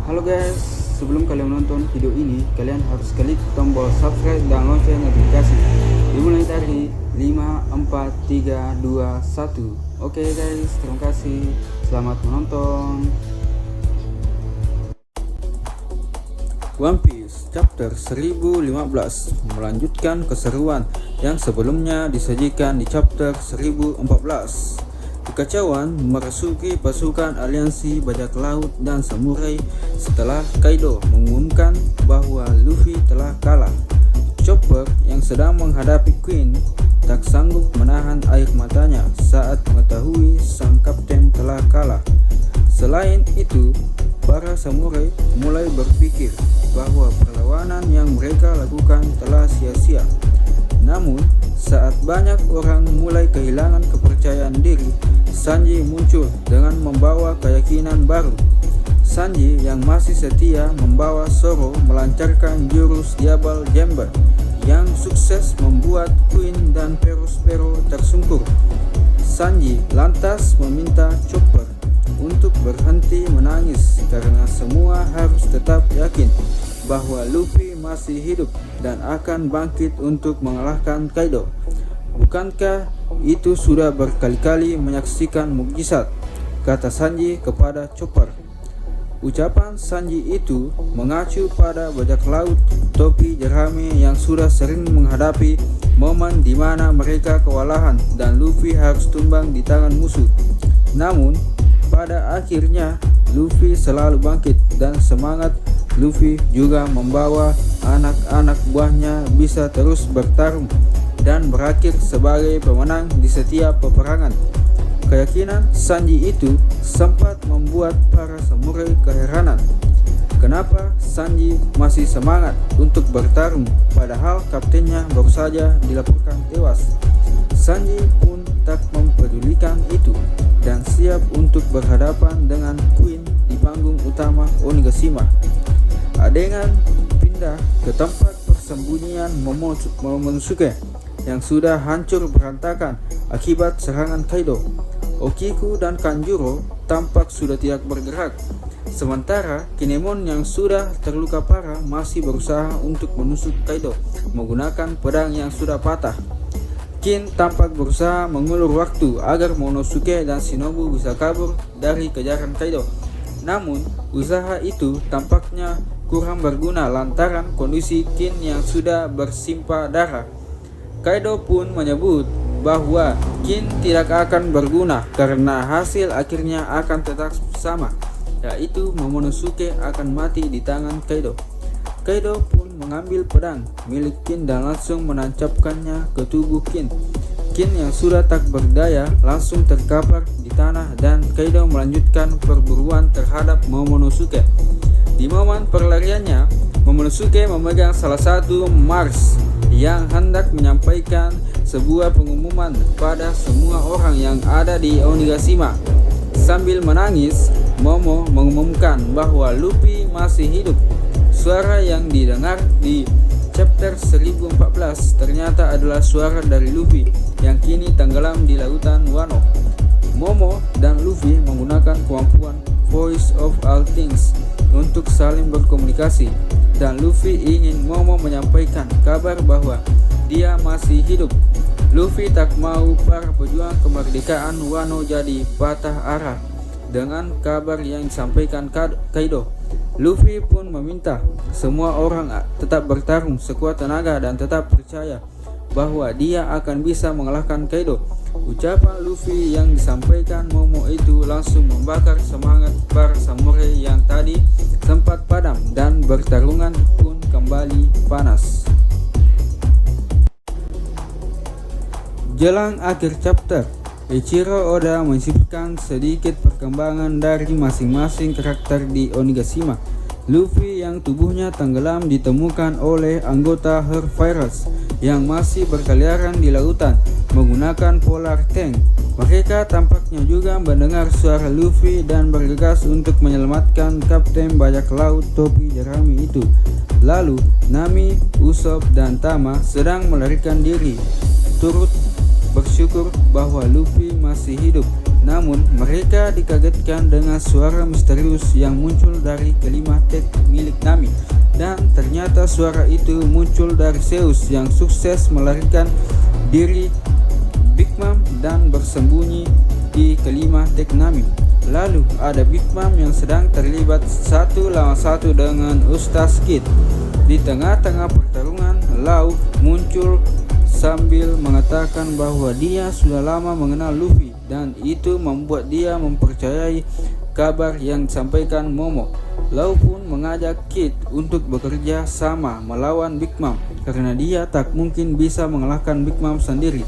Halo guys, sebelum kalian menonton video ini, kalian harus klik tombol subscribe dan lonceng notifikasi. Dimulai dari 5, 4, 3, 2, 1. Oke guys, terima kasih. Selamat menonton. One Piece chapter 1015 melanjutkan keseruan yang sebelumnya disajikan di chapter 1014. Kekacauan merasuki pasukan aliansi bajak laut dan samurai setelah Kaido mengumumkan bahwa Luffy telah kalah. Chopper yang sedang menghadapi Queen tak sanggup menahan air matanya saat mengetahui sang kapten telah kalah. Selain itu, para samurai mulai berpikir bahwa perlawanan yang mereka lakukan telah sia-sia. Namun, saat banyak orang mulai kehilangan kepercayaan diri, Sanji muncul dengan membawa keyakinan baru. Sanji yang masih setia membawa Zoro melancarkan jurus Diablo Jamber yang sukses membuat Queen dan Perospero tersungkur. Sanji lantas meminta Chopper untuk berhenti menangis karena semua harus tetap yakin bahwa Luffy masih hidup dan akan bangkit untuk mengalahkan Kaido. Bukankah itu sudah berkali-kali menyaksikan mukjizat? Kata Sanji kepada Chopper. Ucapan Sanji itu mengacu pada bajak laut topi jerami yang sudah sering menghadapi momen di mana mereka kewalahan dan Luffy harus tumbang di tangan musuh. Namun, pada akhirnya Luffy selalu bangkit dan semangat Luffy juga membawa anak-anak buahnya bisa terus bertarung dan berakhir sebagai pemenang di setiap peperangan. Keyakinan Sanji itu sempat membuat para samurai keheranan. Kenapa Sanji masih semangat untuk bertarung padahal kaptennya baru saja dilaporkan tewas? Sanji pun tak mempedulikan itu dan siap untuk berhadapan dengan Queen di panggung utama Onigashima. Adegan pindah ke tempat persembunyian Momonosuke yang sudah hancur berantakan akibat serangan Kaido. Okiku dan Kanjuro tampak sudah tidak bergerak, sementara Kinemon yang sudah terluka parah masih berusaha untuk menusuk Kaido menggunakan pedang yang sudah patah. Kin tampak berusaha mengulur waktu agar Momonosuke dan Shinobu bisa kabur dari kejaran Kaido. Namun, usaha itu tampaknya kurang berguna lantaran kondisi Kin yang sudah bersimpah darah. Kaido pun menyebut bahwa Kin tidak akan berguna karena hasil akhirnya akan tetap sama, yaitu Momonosuke akan mati di tangan Kaido. Kaido pun mengambil pedang milik Kin dan langsung menancapkannya ke tubuh Kin. Kin yang sudah tak berdaya langsung terkapar di tanah dan Kaido melanjutkan perburuan terhadap Momonosuke. Di momen perlariannya, Momonosuke memegang salah satu Mars yang hendak menyampaikan sebuah pengumuman pada semua orang yang ada di Onigashima. Sambil menangis, Momo mengumumkan bahwa Luffy masih hidup. Suara yang didengar di chapter 1014 ternyata adalah suara dari Luffy yang kini tenggelam di lautan Wano. Momo dan Luffy menggunakan kemampuan Voice of All Things untuk saling berkomunikasi, dan Luffy ingin Momo menyampaikan kabar bahwa dia masih hidup. Luffy tak mau para pejuang kemerdekaan Wano jadi patah arah dengan kabar yang disampaikan Kaido. Luffy pun meminta semua orang tetap bertarung sekuat tenaga dan tetap percaya bahwa dia akan bisa mengalahkan Kaido. Ucapan Luffy yang disampaikan Momo itu langsung membakar semangat para samurai yang tadi sempat padam dan pertarungan pun kembali panas. Jelang akhir chapter, Eiichiro Oda menyisipkan sedikit perkembangan dari masing-masing karakter di Onigashima. Luffy yang tubuhnya tenggelam ditemukan oleh anggota Her Pirates yang masih berkeliaran di lautan menggunakan Polar Tank. Mereka tampaknya juga mendengar suara Luffy dan bergegas untuk menyelamatkan Kapten Bajak Laut topi jerami itu. Lalu, Nami, Usopp, dan Tama sedang melarikan diri, turut bersyukur bahwa Luffy masih hidup. Namun mereka dikagetkan dengan suara misterius yang muncul dari kelima tek milik Nami. Dan ternyata suara itu muncul dari Zeus yang sukses melarikan diri Big Mom dan bersembunyi di kelima tek Nami. Lalu ada Big Mom yang sedang terlibat 1 lawan 1 dengan Ustaz Kid. Di tengah-tengah pertarungan, Law muncul sambil mengatakan bahwa dia sudah lama mengenal Luffy dan itu membuat dia mempercayai kabar yang disampaikan Momo. Law pun mengajak Kid untuk bekerja sama melawan Big Mom karena dia tak mungkin bisa mengalahkan Big Mom sendiri.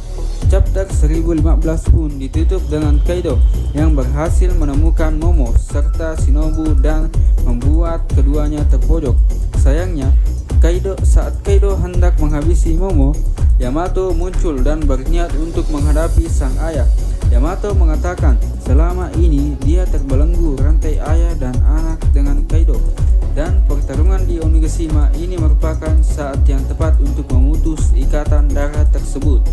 Chapter 1015 pun ditutup dengan Kaido yang berhasil menemukan Momo serta Shinobu dan membuat keduanya terpojok. Sayangnya, saat Kaido hendak menghabisi Momo, Yamato muncul dan berniat untuk menghadapi sang ayah. Yamato mengatakan selama ini dia terbelenggu rantai ayah dan anak dengan Kaido, dan pertarungan di Onigashima ini merupakan saat yang tepat untuk memutus ikatan darah tersebut.